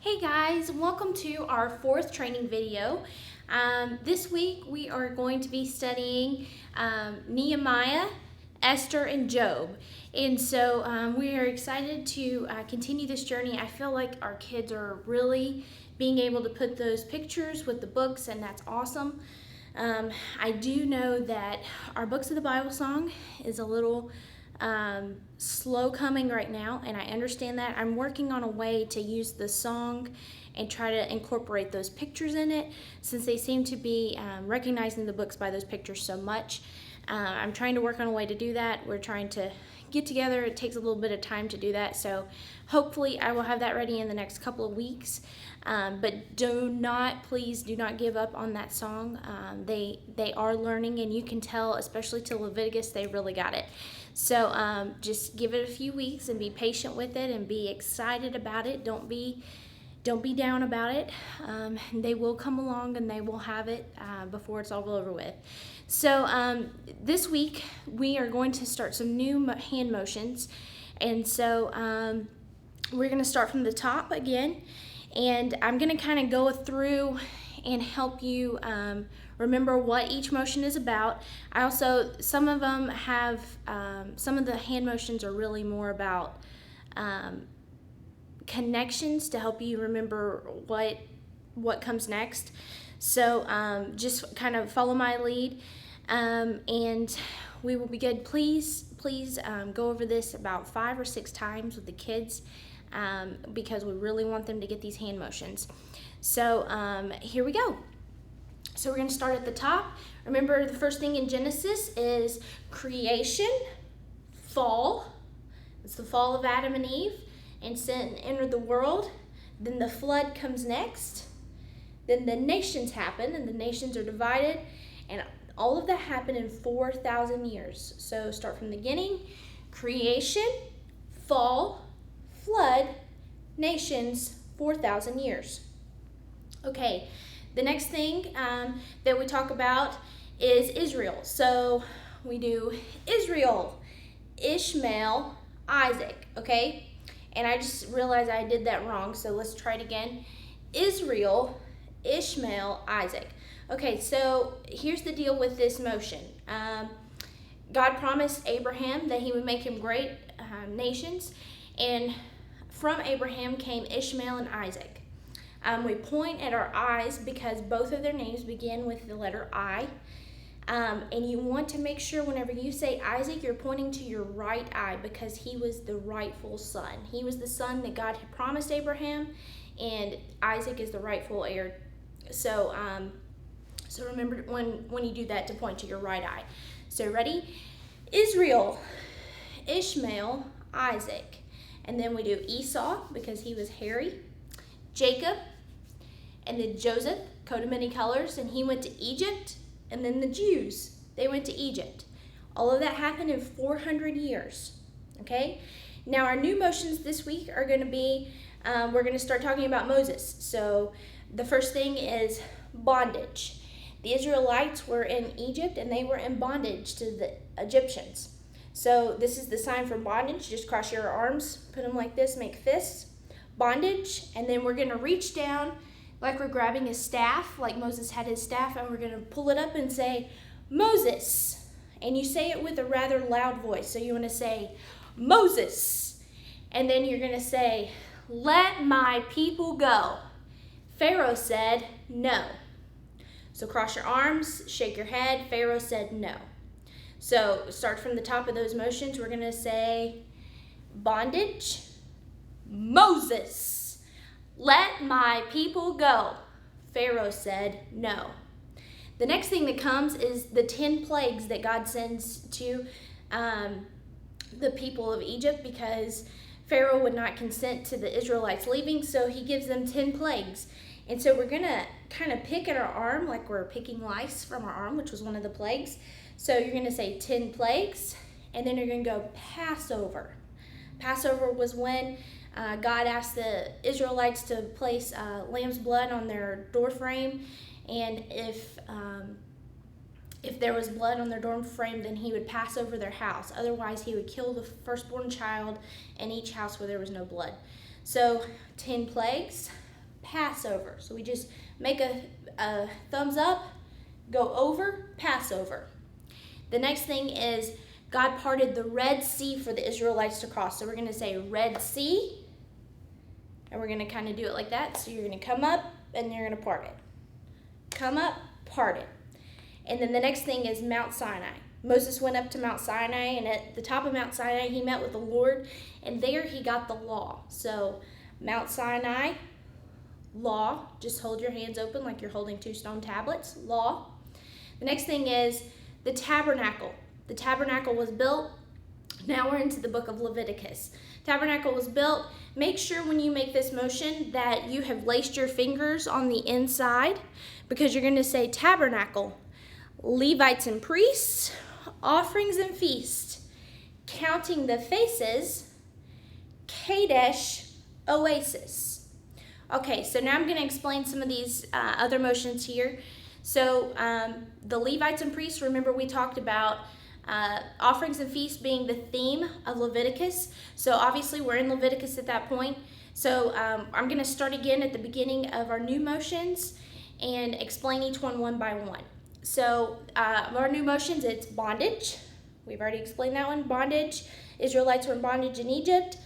Hey guys, welcome to our fourth training video. This week we are going to be studying Nehemiah, Esther, and Job. And so we are excited to continue this journey. I feel like our kids are really being able to put those pictures with the books, and that's awesome. I do know that our Books of the Bible song is a little slow coming right now, and I understand that. I'm working on a way to use the song and try to incorporate those pictures in it, since they seem to be recognizing the books by those pictures so much. I'm trying to work on a way to do that. We're trying to get together. It takes a little bit of time to do that, so hopefully I will have that ready in the next couple of weeks. But please do not give up on that song. They are learning, and you can tell, especially to Leviticus, they really got it. So just give it a few weeks and be patient with it and be excited about it. Don't be down about it. They will come along and they will have it before it's all over with. So this week we are going to start some new hand motions, and so we're going to start from the top again, and I'm going to kind of go through and help you remember what each motion is about. Some of them have, some of the hand motions are really more about connections to help you remember what comes next. So just kind of follow my lead, and we will be good. Please go over this about 5 or 6 times with the kids, because we really want them to get these hand motions. So here we go. So we're going to start at the top. Remember, the first thing in Genesis is creation, fall. It's the fall of Adam and Eve, and sin entered the world. Then the flood comes next. Then the nations happen, and the nations are divided, and all of that happened in 4,000 years. So start from the beginning: creation, fall, flood, nations, 4,000 years. Okay, the next thing that we talk about is Israel. So we do Israel, Ishmael, Isaac, okay? And I just realized I did that wrong, so let's try it again. Israel, Ishmael, Isaac. Okay, so here's the deal with this motion. God promised Abraham that he would make him great nations, and from Abraham came Ishmael and Isaac. We point at our eyes because both of their names begin with the letter I. And you want to make sure whenever you say Isaac, you're pointing to your right eye, because he was the rightful son. He was the son that God had promised Abraham, and Isaac is the rightful heir. So remember when you do that to point to your right eye. So ready? Israel, Ishmael, Isaac. And then we do Esau, because he was hairy. Jacob, and then Joseph, coat of many colors, and he went to Egypt. And then the Jews, they went to Egypt. All of that happened in 400 years, okay? Now our new motions this week are going to be, we're going to start talking about Moses. So the first thing is bondage. The Israelites were in Egypt, and they were in bondage to the Egyptians. So this is the sign for bondage. Just cross your arms, put them like this, make fists. Bondage, and then we're going to reach down like we're grabbing a staff, like Moses had his staff, and we're going to pull it up and say, Moses. And you say it with a rather loud voice. So you want to say, Moses. And then you're going to say, let my people go. Pharaoh said, no. So cross your arms, shake your head. Pharaoh said, no. So start from the top of those motions. We're going to say, bondage, Moses. Let my people go. Pharaoh said no. The next thing that comes is the 10 plagues that God sends to the people of Egypt, because Pharaoh would not consent to the Israelites leaving, so he gives them 10 plagues. And so we're going to kind of pick at our arm like we're picking lice from our arm, which was one of the plagues. So you're going to say 10 plagues, and then you're going to go Passover. Passover was when God asked the Israelites to place lamb's blood on their door frame, and if there was blood on their door frame, then he would pass over their house. Otherwise, he would kill the firstborn child in each house where there was no blood. So 10 plagues, Passover. So we just make a thumbs up, go over, Passover. The next thing is God parted the Red Sea for the Israelites to cross. So we're going to say Red Sea, and we're going to kind of do it like that. So you're going to come up, and you're going to part it. Come up, part it. And then the next thing is Mount Sinai. Moses went up to Mount Sinai, and at the top of Mount Sinai, he met with the Lord, and there he got the law. So Mount Sinai, law. Just hold your hands open like you're holding 2 stone tablets, law. The next thing is the tabernacle. The tabernacle was built. Now we're into the book of Leviticus. Tabernacle was built. Make sure when you make this motion that you have laced your fingers on the inside, because you're going to say tabernacle, Levites and priests, offerings and feasts, counting the faces, Kadesh, oasis. Okay, so now I'm going to explain some of these other motions here. So the Levites and priests, remember we talked about offerings and feasts being the theme of Leviticus. So obviously we're in Leviticus at that point. So I'm going to start again at the beginning of our new motions and explain each one by one. So our new motions, it's bondage. We've already explained that one, bondage. Israelites were in bondage in Egypt.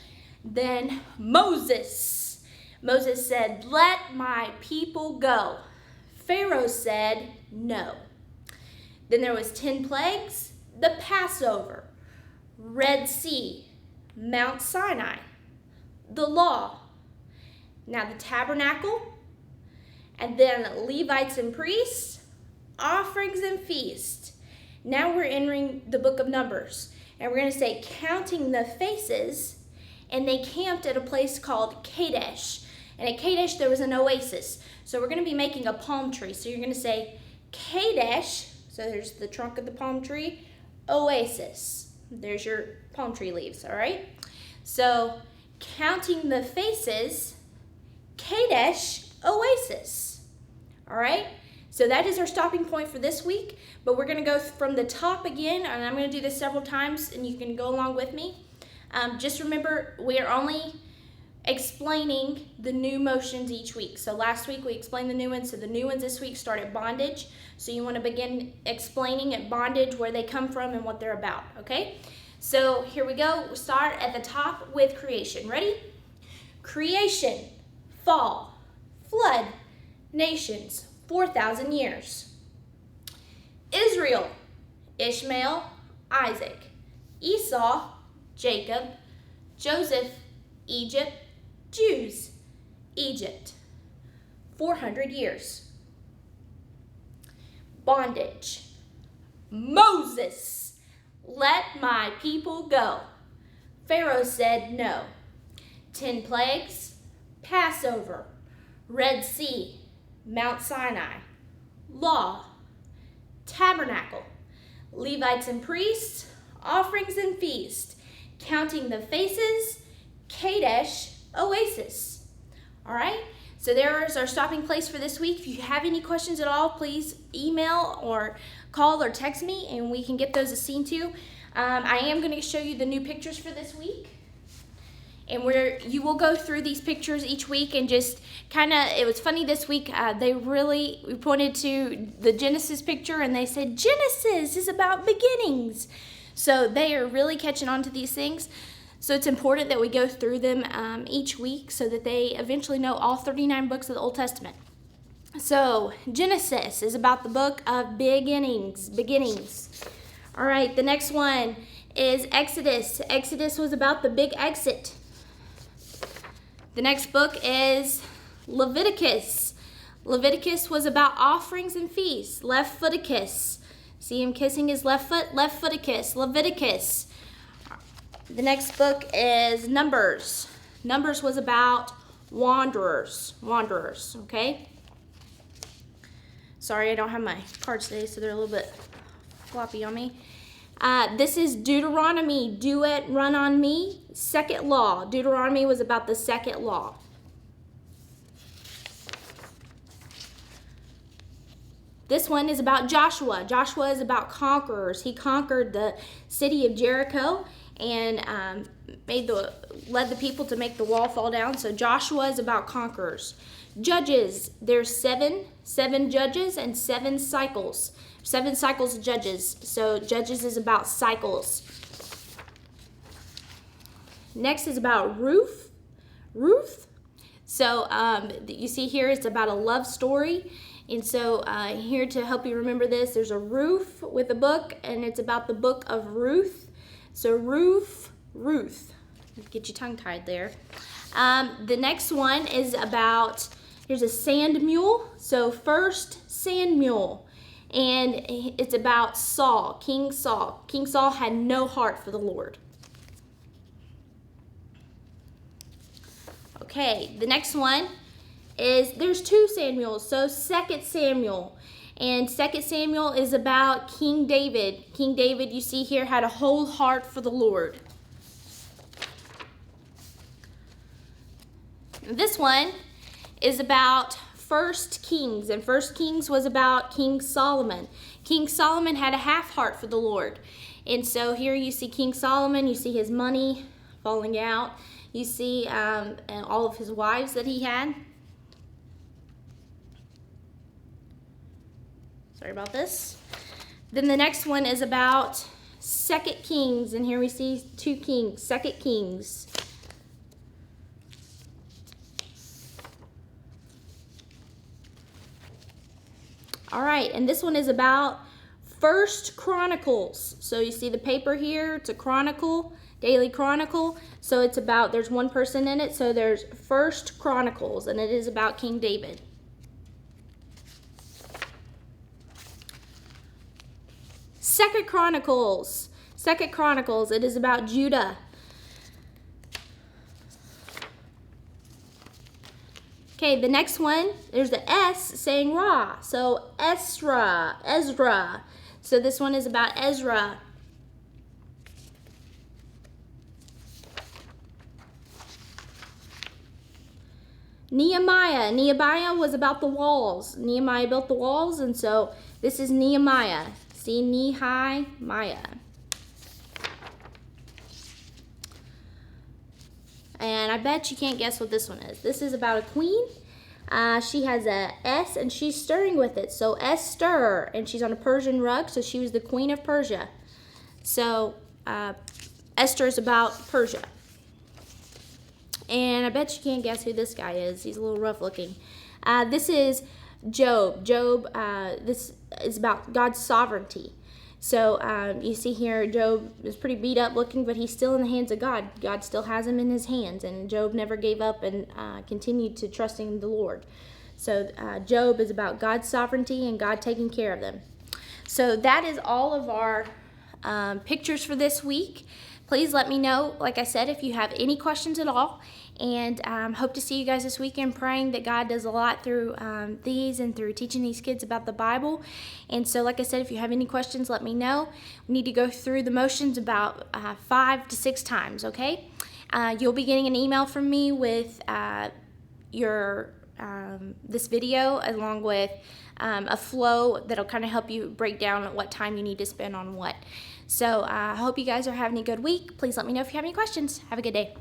Then Moses. Moses said, "Let my people go." Pharaoh said, "No." Then there was 10 plagues, the Passover, Red Sea, Mount Sinai, the law. Now the tabernacle, and then Levites and priests, offerings and feasts. Now we're entering the book of Numbers, and we're going to say counting the faces, and they camped at a place called Kadesh. And at Kadesh there was an oasis. So we're going to be making a palm tree. So you're going to say Kadesh, so there's the trunk of the palm tree, oasis. There's your palm tree leaves, all right? So counting the faces, Kadesh, oasis. All right? So that is our stopping point for this week, but we're going to go from the top again, and I'm going to do this several times, and you can go along with me. Just remember, we are only explaining the new motions each week. So last week we explained the new ones, so the new ones this week start at bondage. So you want to begin explaining at bondage where they come from and what they're about, okay? So here we go. We'll start at the top with creation. Ready? Creation, fall, flood, nations, 4,000 years. Israel, Ishmael, Isaac, Esau, Jacob, Joseph, Egypt, Jews, Egypt, 400 years. Bondage, Moses, let my people go. Pharaoh said no. 10 plagues, Passover, Red Sea, Mount Sinai, law, tabernacle, Levites and priests, offerings and feasts, counting the faces, Kadesh, oasis. All right, so there's our stopping place for this week. If you have any questions at all, please email or call or text me, and we can get those seen to you. I am going to show you the new pictures for this week. And you will go through these pictures each week and just kind of, it was funny this week, we pointed to the Genesis picture and they said, Genesis is about beginnings. So they are really catching on to these things. So it's important that we go through them each week so that they eventually know all 39 books of the Old Testament. So Genesis is about the book of beginnings. All right, the next one is Exodus. Exodus was about the big exit. The next book is Leviticus. Leviticus was about offerings and feasts. Left-footicus. See him kissing his left foot? Left-footicus. Leviticus. The next book is Numbers. Numbers was about wanderers, okay? Sorry, I don't have my cards today, so they're a little bit floppy on me. This is Deuteronomy, do it, run on me. Second law. Deuteronomy was about the second law. This one is about Joshua. Joshua is about conquerors. He conquered the city of Jericho, and led the people to make the wall fall down. So Joshua is about conquerors. Judges, there's seven judges and 7 cycles. 7 cycles of judges. So Judges is about cycles. Next is about Ruth. So you see here it's about a love story. And so here to help you remember this, there's a roof with a book, and it's about the book of Ruth. So Ruth. Get your tongue tied there. The next one is about, here's a sand mule. So 1 Samuel. And it's about Saul, King Saul. King Saul had no heart for the Lord. Okay, the next one is, there's 2 Samuels, so 2 Samuel. And 2 Samuel is about King David. King David, you see here, had a whole heart for the Lord. This one is about 1 Kings, and 1 Kings was about King Solomon. King Solomon had a half heart for the Lord. And so here you see King Solomon, you see his money falling out. You see and all of his wives that he had. Sorry about this. Then the next one is about 2 Kings, and here we see 2 kings, 2 Kings. All right, and this one is about 1 Chronicles. So you see the paper here, it's a chronicle, daily chronicle. So it's about, there's one person in it, so there's 1 Chronicles, and it is about King David. Second Chronicles, it is about Judah. Okay, the next one, there's the S saying Ra. So Ezra. So this one is about Ezra. Nehemiah was about the walls. Nehemiah built the walls, and so this is Nehemiah. See, Nehemiah. And I bet you can't guess what this one is. This is about a queen. She has a S, and she's stirring with it. So Esther, and she's on a Persian rug, so she was the queen of Persia. So Esther is about Persia. And I bet you can't guess who this guy is. He's a little rough looking. This is Job. This is about God's sovereignty. So you see here, Job is pretty beat up looking, but he's still in the hands of God. God still has him in his hands, and Job never gave up and continued to trust in the Lord. So Job is about God's sovereignty and God taking care of them. So that is all of our pictures for this week. Please let me know, like I said, if you have any questions at all. And hope to see you guys this weekend, praying that God does a lot through these and through teaching these kids about the Bible. And so, like I said, if you have any questions, let me know. We need to go through the motions about 5 to 6 times, okay? You'll be getting an email from me with this video, along with a flow that'll kind of help you break down what time you need to spend on what. So I hope you guys are having a good week. Please let me know if you have any questions. Have a good day.